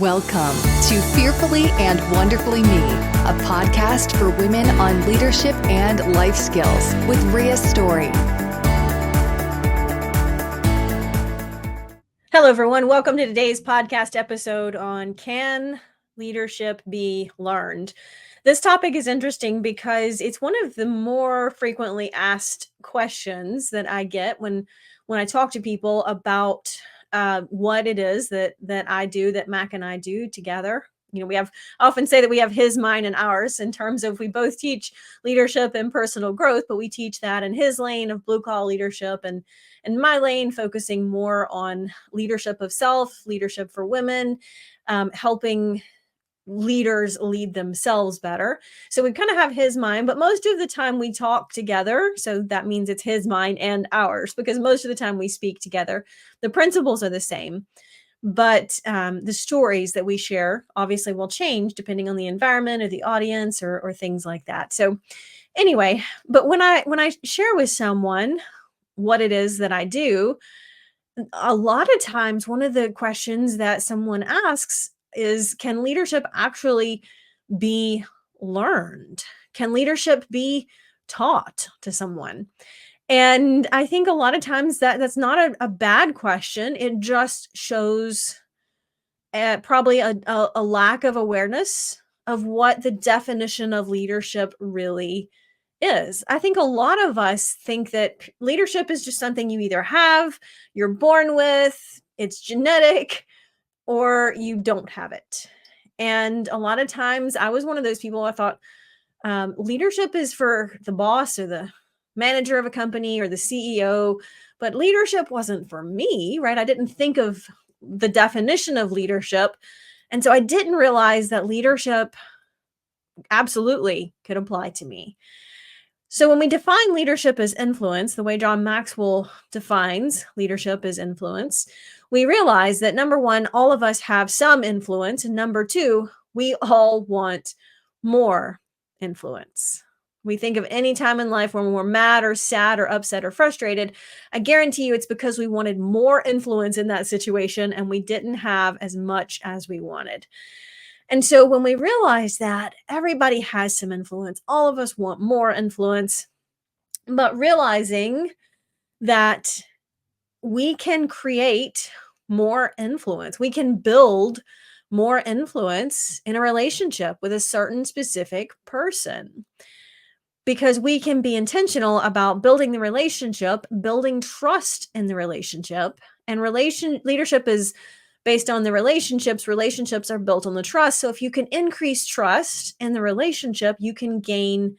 Welcome to Fearfully and Wonderfully Me, a podcast for women on leadership and life skills with Rhea Story. Hello, everyone. Welcome to today's podcast episode on Can Leadership Be Learned? This topic is interesting because it's one of the more frequently asked questions that I get when I talk to people about what it is that I do, that Mac and I do together. I often say that we have his, mine, and ours in terms of we both teach leadership and personal growth, but we teach that in his lane of blue collar leadership and my lane focusing more on leadership of self, leadership for women, helping leaders lead themselves better. So we kind of have his mind, but most of the time we talk together. So that means it's his mind and ours, because most of the time we speak together. The principles are the same, but the stories that we share obviously will change depending on the environment or the audience or things like that. So anyway, but when I share with someone what it is that I do, a lot of times one of the questions that someone asks is, can leadership actually be learned? Can leadership be taught to someone? And I think a lot of times that's not a bad question. It just shows probably a lack of awareness of what the definition of leadership really is. I think a lot of us think that leadership is just something you either have, you're born with, it's genetic, or you don't have it. And a lot of times I was one of those people. I thought leadership is for the boss or the manager of a company or the CEO, but leadership wasn't for me, right? I didn't think of the definition of leadership. And so I didn't realize that leadership absolutely could apply to me. So when we define leadership as influence, the way John Maxwell defines leadership as influence, we realize that number one, all of us have some influence. And number two, we all want more influence. We think of any time in life when we're mad or sad or upset or frustrated. I guarantee you it's because we wanted more influence in that situation and we didn't have as much as we wanted. And so when we realize that everybody has some influence, all of us want more influence, but realizing that we can create more influence, we can build more influence in a relationship with a certain specific person, because we can be intentional about building the relationship, building trust in the relationship, and leadership is based on the relationships. Relationships are built on the trust. So if you can increase trust in the relationship, you can gain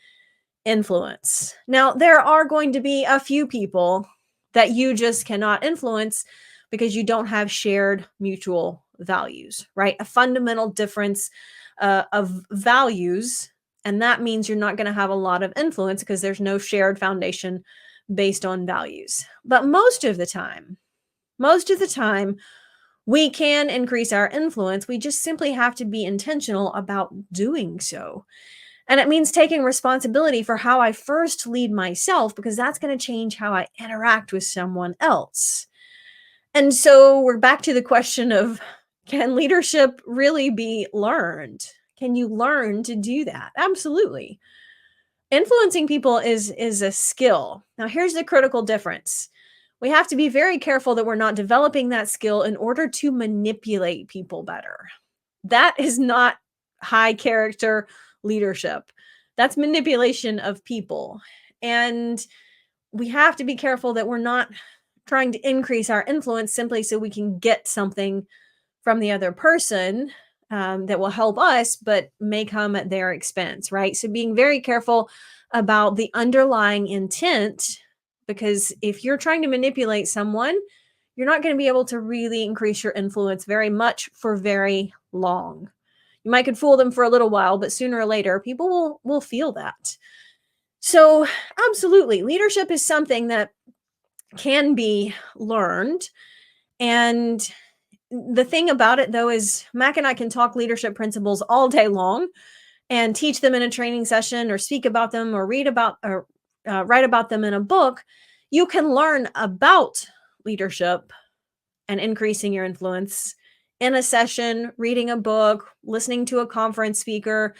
influence. Now, there are going to be a few people that you just cannot influence because you don't have shared mutual values, right? A fundamental difference of values. And that means you're not going to have a lot of influence because there's no shared foundation based on values. But most of the time, we can increase our influence. We just simply have to be intentional about doing so. And it means taking responsibility for how I first lead myself, because that's going to change how I interact with someone else. And so we're back to the question of, can leadership really be learned? Can you learn to do that? Absolutely. Influencing people is a skill. Now, here's the critical difference. We have to be very careful that we're not developing that skill in order to manipulate people better. That is not high character leadership. That's manipulation of people. And we have to be careful that we're not trying to increase our influence simply so we can get something from the other person that will help us, but may come at their expense, right? So being very careful about the underlying intent, because if you're trying to manipulate someone, you're not going to be able to really increase your influence very much for very long. You might could fool them for a little while, but sooner or later, people will feel that. So absolutely, leadership is something that can be learned. And the thing about it, though, is Mac and I can talk leadership principles all day long and teach them in a training session or speak about them or read about or write about them in a book. You can learn about leadership and increasing your influence in a session, reading a book, listening to a conference speaker.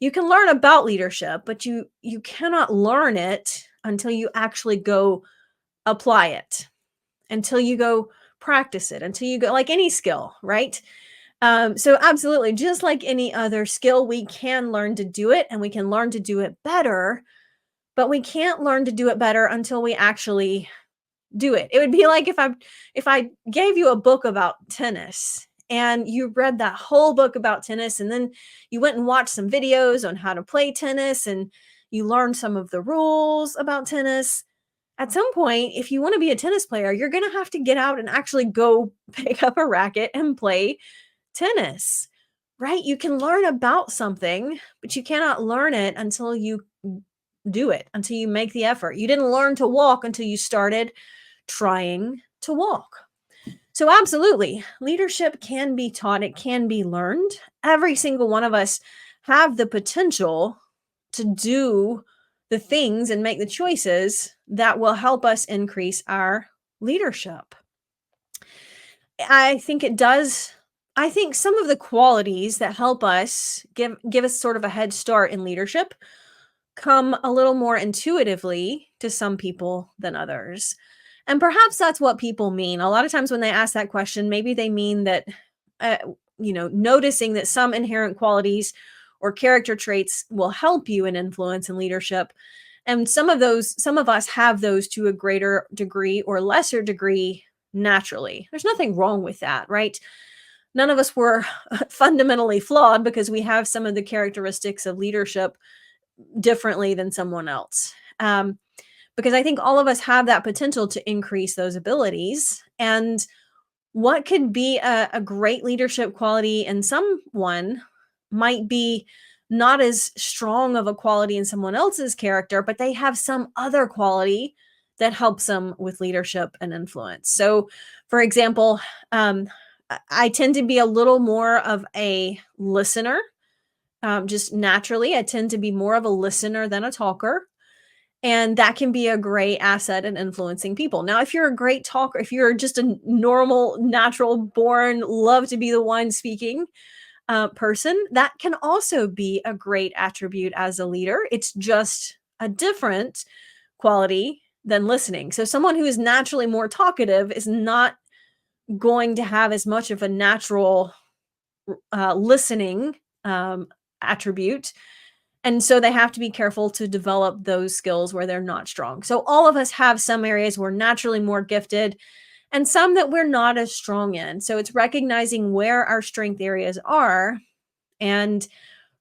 You can learn about leadership, but you cannot learn it until you actually go apply it, until you go practice it, until you go, like any skill, right? So absolutely, just like any other skill, we can learn to do it and we can learn to do it better, but we can't learn to do it better until we actually do it. It would be like if I gave you a book about tennis and you read that whole book about tennis and then you went and watched some videos on how to play tennis and you learned some of the rules about tennis. At some point, if you want to be a tennis player, you're going to have to get out and actually go pick up a racket and play tennis, right? You can learn about something, but you cannot learn it until you do it, until you make the effort. You didn't learn to walk until you started trying to walk. So, absolutely, leadership can be taught, it can be learned. Every single one of us have the potential to do the things and make the choices that will help us increase our leadership. I think it does. I think some of the qualities that help us give us sort of a head start in leadership come a little more intuitively to some people than others. And perhaps that's what people mean. A lot of times when they ask that question, maybe they mean that, uh, noticing that some inherent qualities or character traits will help you in influence and leadership. And some of us have those to a greater degree or lesser degree naturally. There's nothing wrong with that, right? None of us were fundamentally flawed because we have some of the characteristics of leadership differently than someone else. Because I think all of us have that potential to increase those abilities. And what could be a great leadership quality in someone might be not as strong of a quality in someone else's character, but they have some other quality that helps them with leadership and influence. So, for example, I tend to be a little more of a listener. Just naturally, I tend to be more of a listener than a talker. And that can be a great asset in influencing people. Now, if you're a great talker, if you're just a normal, natural born, love to be the one speaking person, that can also be a great attribute as a leader. It's just a different quality than listening. So, someone who is naturally more talkative is not going to have as much of a natural listening attribute. And so they have to be careful to develop those skills where they're not strong. So all of us have some areas we're naturally more gifted and some that we're not as strong in. So it's recognizing where our strength areas are and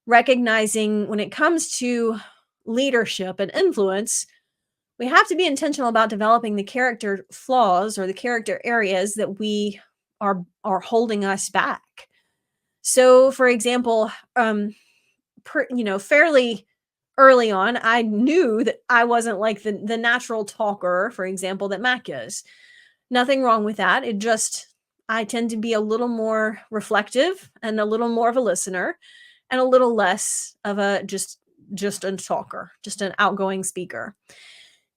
recognizing when it comes to leadership and influence, we have to be intentional about developing the character flaws or the character areas that we are holding us back. So for example, fairly early on, I knew that I wasn't like the natural talker, for example, that Mac is. Nothing wrong with that. It just I tend to be a little more reflective and a little more of a listener and a little less of a just a talker, just an outgoing speaker.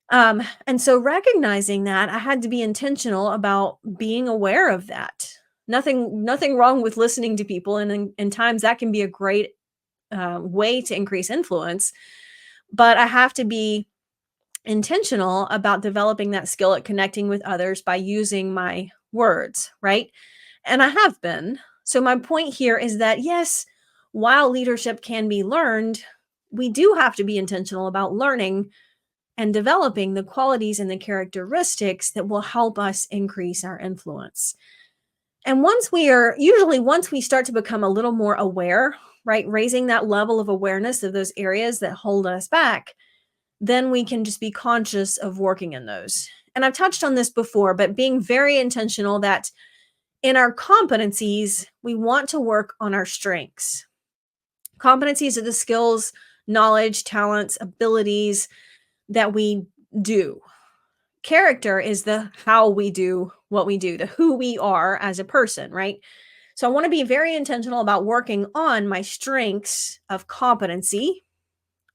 And so recognizing that, I had to be intentional about being aware of that. Nothing wrong with listening to people, and in times that can be a great way to increase influence. But I have to be intentional about developing that skill at connecting with others by using my words, right? And I have been. So my point here is that yes, while leadership can be learned, we do have to be intentional about learning and developing the qualities and the characteristics that will help us increase our influence. And once we start to become a little more aware, right, raising that level of awareness of those areas that hold us back, then we can just be conscious of working in those. And I've touched on this before, but being very intentional that in our competencies, we want to work on our strengths. Competencies are the skills, knowledge, talents, abilities that we do. Character is the how we do what we do, the who we are as a person, right? So I want to be very intentional about working on my strengths of competency,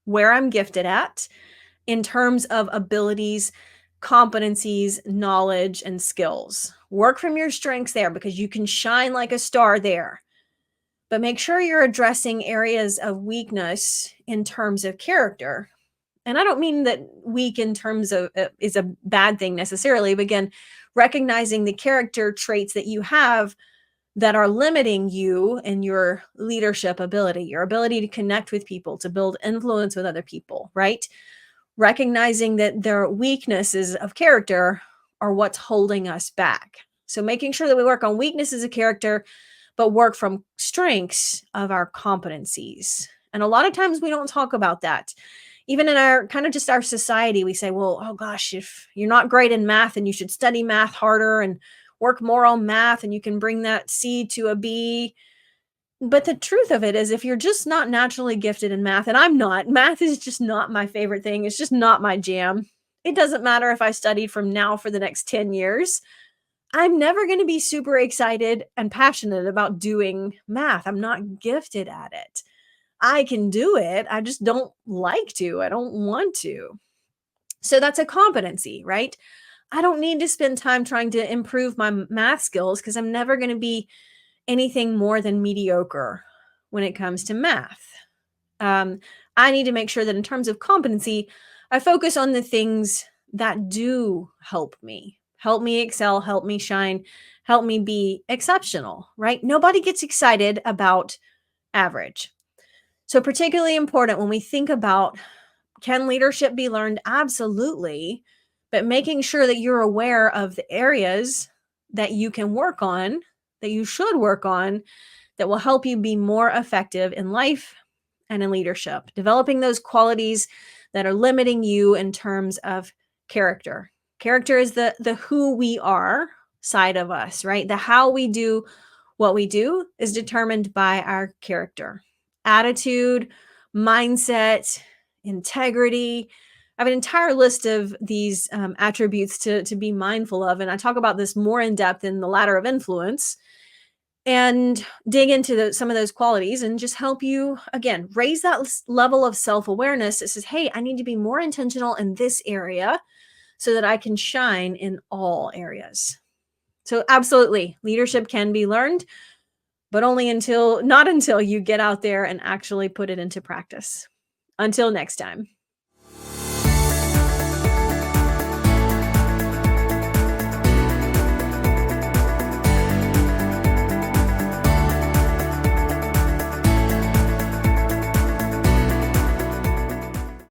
where I'm gifted at in terms of abilities competencies, knowledge, and skills. Work from your strengths there because you can shine like a star there. But make sure you're addressing areas of weakness in terms of character. And I don't mean that weak in terms of is a bad thing necessarily, but again, recognizing the character traits that you have that are limiting you and your leadership ability, your ability to connect with people, to build influence with other people, right? Recognizing that their weaknesses of character are what's holding us back. So making sure that we work on weaknesses of character, but work from strengths of our competencies. And a lot of times we don't talk about that. Even in our kind of just our society, we say, well, oh gosh, if you're not great in math, then you should study math harder and work more on math, and you can bring that C to a B. But the truth of it is, if you're just not naturally gifted in math, and I'm not, math is just not my favorite thing. It's just not my jam. It doesn't matter if I studied from now for the next 10 years. I'm never going to be super excited and passionate about doing math. I'm not gifted at it. I can do it. I just don't like to. I don't want to. So that's a competency, right? I don't need to spend time trying to improve my math skills because I'm never going to be anything more than mediocre when it comes to math. I need to make sure that in terms of competency, I focus on the things that do help me excel, help me shine, help me be exceptional, right? Nobody gets excited about average. So particularly important when we think about, can leadership be learned? Absolutely. But making sure that you're aware of the areas that you can work on, that you should work on, that will help you be more effective in life and in leadership. Developing those qualities that are limiting you in terms of character. Character is the who we are side of us, right? The how we do what we do is determined by our character, attitude, mindset, integrity. I have an entire list of these attributes to be mindful of. And I talk about this more in depth in the Ladder of Influence, and dig into some of those qualities and just help you, again, raise that level of self-awareness that says, hey, I need to be more intentional in this area so that I can shine in all areas. So absolutely, leadership can be learned, but not until you get out there and actually put it into practice. Until next time.